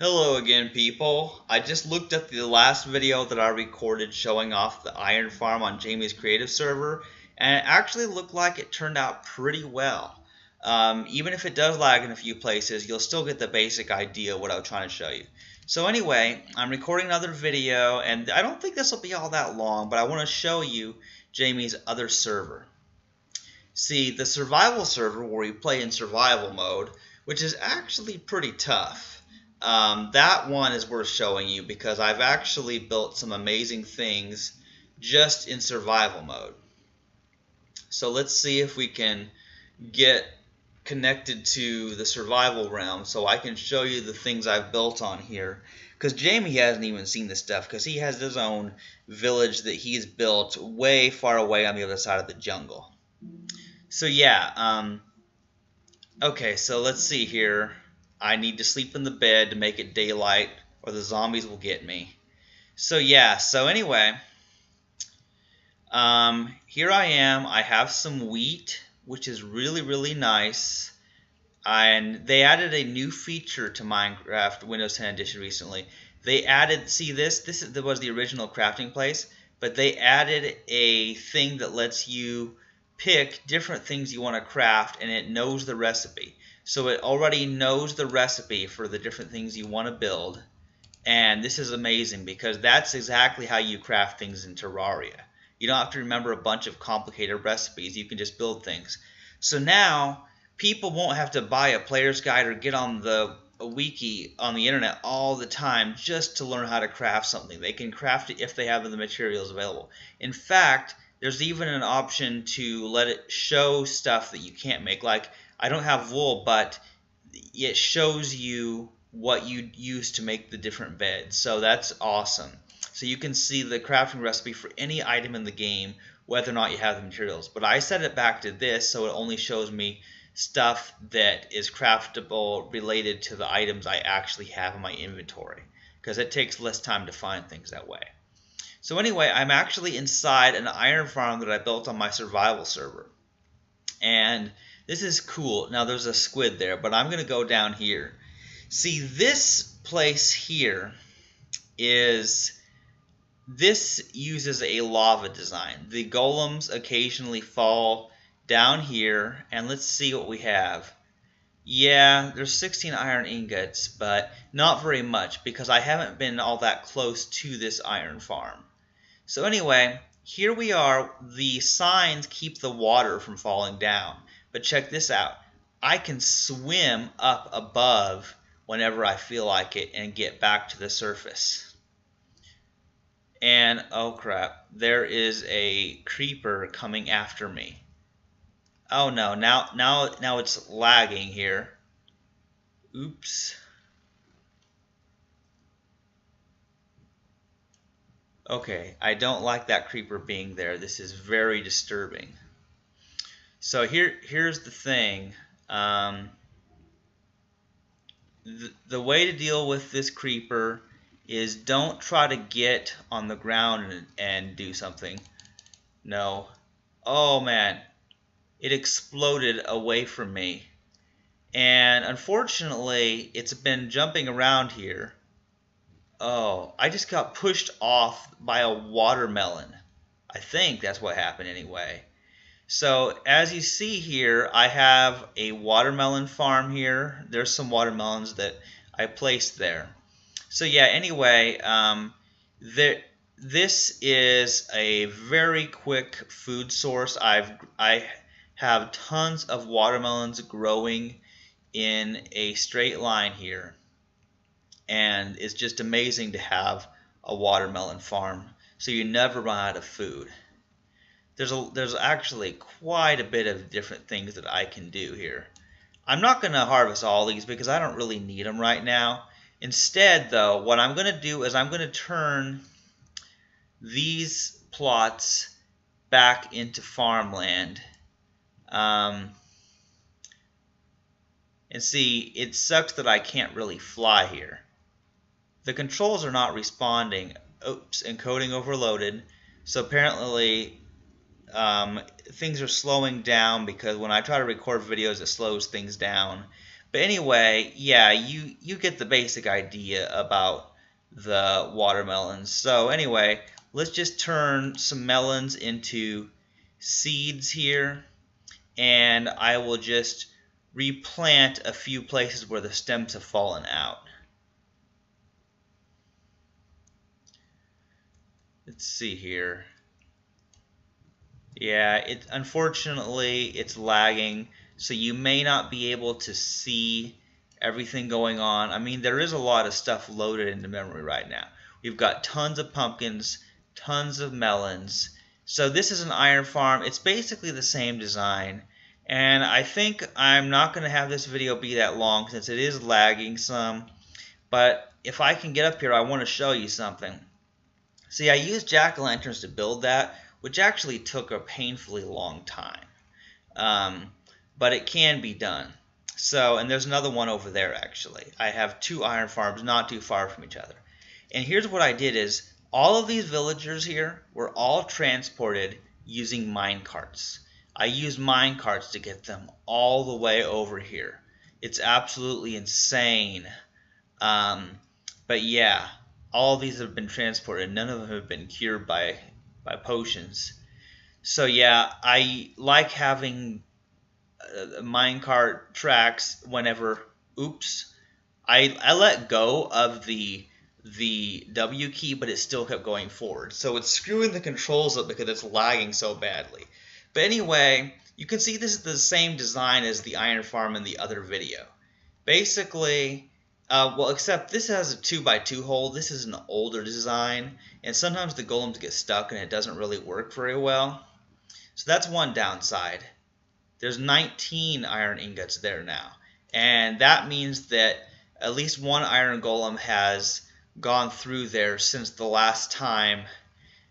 Hello again, people. I just looked at the last video that I recorded showing off the iron farm on Jamie's creative server, and it actually looked like it turned out pretty well. Even if it does lag in a few places, you'll still get the basic idea of what I was trying to show you. So anyway, I'm recording another video, and I don't think this will be all that long, but I want to show you Jamie's other server. See, the survival server where you play in survival mode, which is actually pretty tough. That one is worth showing you because I've actually built some amazing things just in survival mode. So let's see if we can get connected to the survival realm so I can show you the things I've built on here. Because Jamie hasn't even seen this stuff because he has his own village that he's built way far away on the other side of the jungle. So yeah, okay, so let's see here. I need to sleep in the bed to make it daylight or the zombies will get me. So yeah, so anyway, here I am. I have some wheat, which is really nice. And they added a new feature to Minecraft Windows 10 Edition recently. They added, see this was the original crafting place, but they added a thing that lets you pick different things you want to craft, and it knows the recipe. So it already knows the recipe for the different things you want to build, and this is amazing because that's exactly how you craft things in Terraria. You don't have to remember a bunch of complicated recipes. You can just build things. So now people won't have to buy a player's guide or get on the wiki on the internet all the time just to learn how to craft something. They can craft it if they have the materials available. In fact, there's even an option to let it show stuff that you can't make. Like, I don't have wool, but it shows you what you'd use to make the different beds. So that's awesome. So you can see the crafting recipe for any item in the game, whether or not you have the materials. But I set it back to this so it only shows me stuff that is craftable related to the items I actually have in my inventory, because it takes less time to find things that way. So anyway, I'm actually inside an iron farm that I built on my survival server. And this is cool. Now there's a squid there, but I'm going to go down here. See, this place here uses a lava design. The golems occasionally fall down here, and let's see what we have. Yeah, there's 16 iron ingots, but not very much because I haven't been all that close to this iron farm. So anyway, here we are. The signs keep the water from falling down. But check this out. I can swim up above whenever I feel like it and get back to the surface. And oh crap, there is a creeper coming after me. Oh no, now it's lagging here. Oops. Okay, I don't like that creeper being there. This is very disturbing. So here's the thing. The way to deal with this creeper is don't try to get on the ground and do something. No. Oh man, it exploded away from me. And unfortunately, it's been jumping around here. Oh, I just got pushed off by a watermelon. I think that's what happened anyway. So as you see here, I have a watermelon farm here. There's some watermelons that I placed there. So yeah, anyway, this is a very quick food source. I have tons of watermelons growing in a straight line here. And it's just amazing to have a watermelon farm, so you never run out of food. There's actually quite a bit of different things that I can do here. I'm not going to harvest all these because I don't really need them right now. Instead, though, what I'm going to do is I'm going to turn these plots back into farmland. And see, it sucks that I can't really fly here. The controls are not responding. Oops, encoding overloaded. So apparently things are slowing down because when I try to record videos it slows things down. But anyway, yeah, you get the basic idea about the watermelons. So anyway, let's just turn some melons into seeds here, and I will just replant a few places where the stems have fallen out. Let's see here. Yeah, unfortunately it's lagging, so you may not be able to see everything going on. I mean, there is a lot of stuff loaded into memory right now. We've got tons of pumpkins, tons of melons. So this is an iron farm. It's basically the same design. And I think I'm not going to have this video be that long since it is lagging some. But if I can get up here, I want to show you something. See, I used jack-o'-lanterns to build that, which actually took a painfully long time. But it can be done. So, and there's another one over there actually. I have two iron farms not too far from each other. And here's what I did is, all of these villagers here were all transported using mine carts. I used mine carts to get them all the way over here. It's absolutely insane. But yeah, all of these have been transported. None of them have been cured by potions. So yeah, I like having minecart tracks whenever, oops, I let go of the W key, but it still kept going forward. So it's screwing the controls up because it's lagging so badly. But anyway, you can see this is the same design as the iron farm in the other video. Basically, well, except this has a 2x2 hole. This is an older design, and sometimes the golems get stuck and it doesn't really work very well. So that's one downside. There's 19 iron ingots there now, and that means that at least one iron golem has gone through there since the last time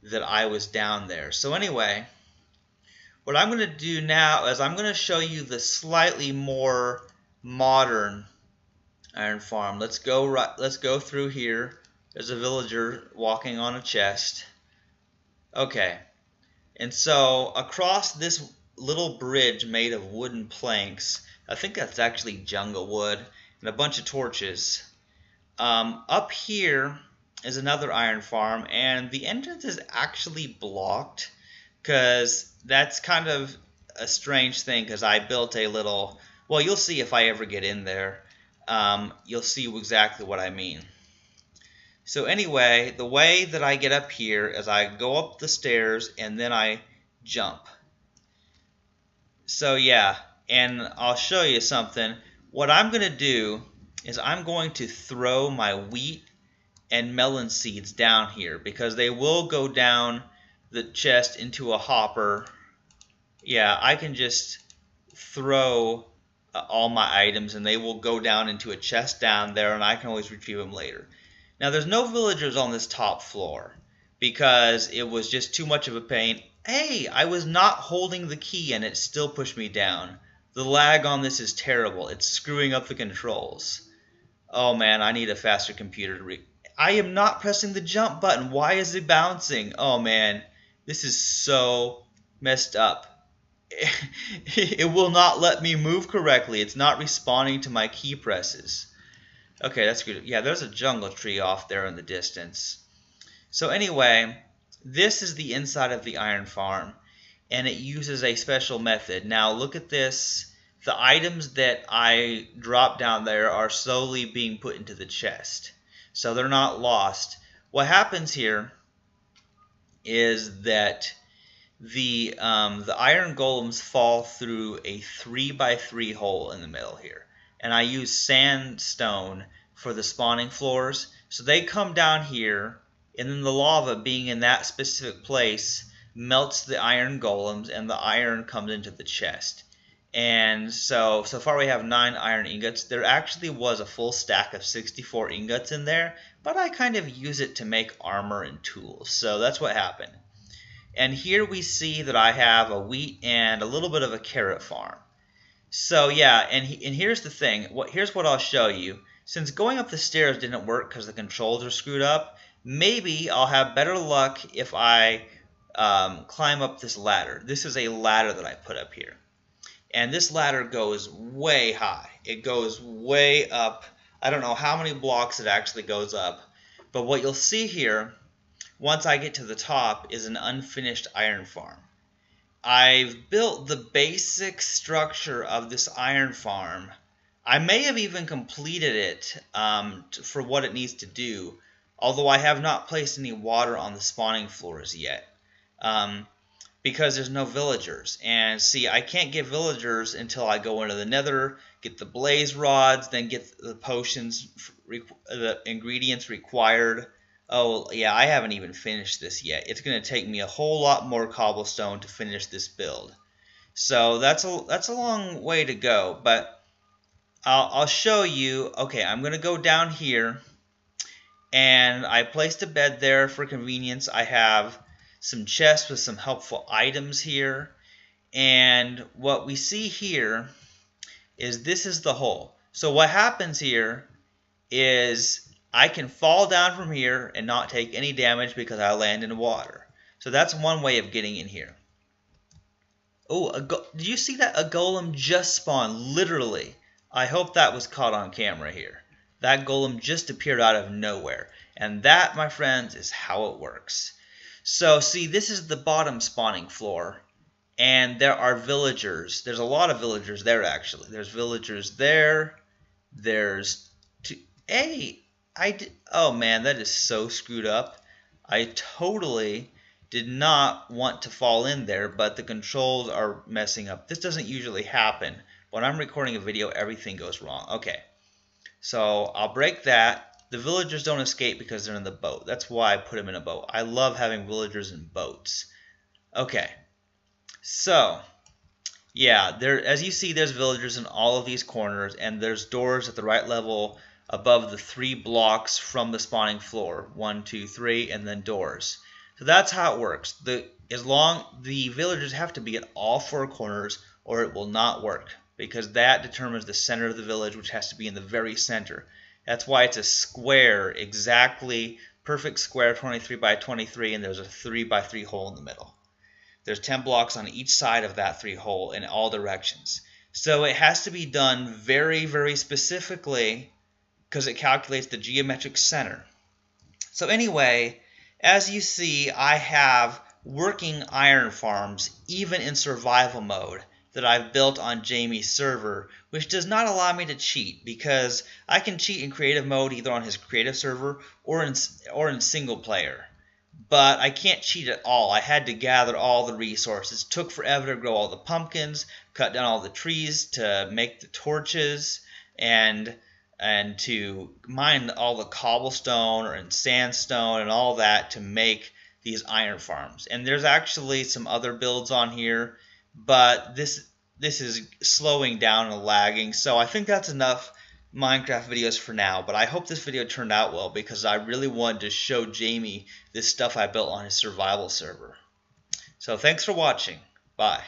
that I was down there. So anyway, what I'm going to do now is I'm going to show you the slightly more modern iron farm. Let's go through here. There's a villager walking on a chest. Okay, and so across this little bridge made of wooden planks, I think that's actually jungle wood, and a bunch of torches. Up here is another iron farm, and the entrance is actually blocked because that's kind of a strange thing, because I built a little, well, you'll see if I ever get in there. You'll see exactly what I mean. So anyway, the way that I get up here is I go up the stairs and then I jump. So yeah, and I'll show you something. What I'm going to do is I'm going to throw my wheat and melon seeds down here, because they will go down the chest into a hopper. Yeah, I can just throw all my items and they will go down into a chest down there, and I can always retrieve them later. Now there's no villagers on this top floor because it was just too much of a pain. Hey, I was not holding the key and it still pushed me down. The lag on this is terrible. It's screwing up the controls. Oh man, I need a faster computer to I am not pressing the jump button. Why is it bouncing? Oh man, this is so messed up. It will not let me move correctly. It's not responding to my key presses. Okay, that's good. Yeah, there's a jungle tree off there in the distance. So anyway, this is the inside of the iron farm, and it uses a special method. Now look at this. The items that I drop down there are slowly being put into the chest, so they're not lost. What happens here is that the iron golems fall through a 3x3 hole in the middle here, and I use sandstone for the spawning floors, so they come down here, and then the lava being in that specific place melts the iron golems, and the iron comes into the chest. And so far we have 9 iron ingots. There actually was a full stack of 64 ingots in there, but I kind of use it to make armor and tools, so that's what happened. And here we see that I have a wheat and a little bit of a carrot farm. So yeah, and here's the thing. Here's what I'll show you. Since going up the stairs didn't work because the controls are screwed up, maybe I'll have better luck if I climb up this ladder. This is a ladder that I put up here. And this ladder goes way high. It goes way up. I don't know how many blocks it actually goes up. But what you'll see here, once I get to the top, is an unfinished iron farm. I've built the basic structure of this iron farm. I may have even completed it for what it needs to do, although I have not placed any water on the spawning floors yet. Because there's no villagers. And see, I can't get villagers until I go into the nether, get the blaze rods, then get the potions, the ingredients required. Oh, yeah, I haven't even finished this yet. It's going to take me a whole lot more cobblestone to finish this build. So that's a long way to go, but I'll show you. Okay, I'm going to go down here, and I placed a bed there for convenience. I have some chests with some helpful items here, and what we see here is this is the hole. So what happens here is I can fall down from here and not take any damage because I land in water. So that's one way of getting in here. Oh, did you see that? A golem just spawned, literally. I hope that was caught on camera here. That golem just appeared out of nowhere. And that, my friends, is how it works. So, see, this is the bottom spawning floor. And there are villagers. There's a lot of villagers there, actually. There's villagers there. There's two. Hey, oh, man, that is so screwed up. I totally did not want to fall in there, but the controls are messing up. This doesn't usually happen. When I'm recording a video, everything goes wrong. Okay, so I'll break that. The villagers don't escape because they're in the boat. That's why I put them in a boat. I love having villagers in boats. Okay, so yeah, as you see, there's villagers in all of these corners, and there's doors at the right level above the 3 blocks from the spawning floor. 1, 2, 3, and then doors. So that's how it works. The villagers have to be at all 4 corners, or it will not work, because that determines the center of the village, which has to be in the very center. That's why it's a square, exactly perfect square, 23 by 23, and there's a 3 by 3 hole in the middle. There's 10 blocks on each side of that 3 hole in all directions. So it has to be done very, very specifically because it calculates the geometric center. So anyway, as you see, I have working iron farms, even in survival mode, that I've built on Jamie's server, which does not allow me to cheat, because I can cheat in creative mode either on his creative server or in single player. But I can't cheat at all. I had to gather all the resources. It took forever to grow all the pumpkins, cut down all the trees to make the torches, and to mine all the cobblestone and sandstone and all that to make these iron farms. And there's actually some other builds on here, but this is slowing down and lagging. So I think that's enough Minecraft videos for now, but I hope this video turned out well because I really wanted to show Jamie this stuff I built on his survival server. So thanks for watching. Bye.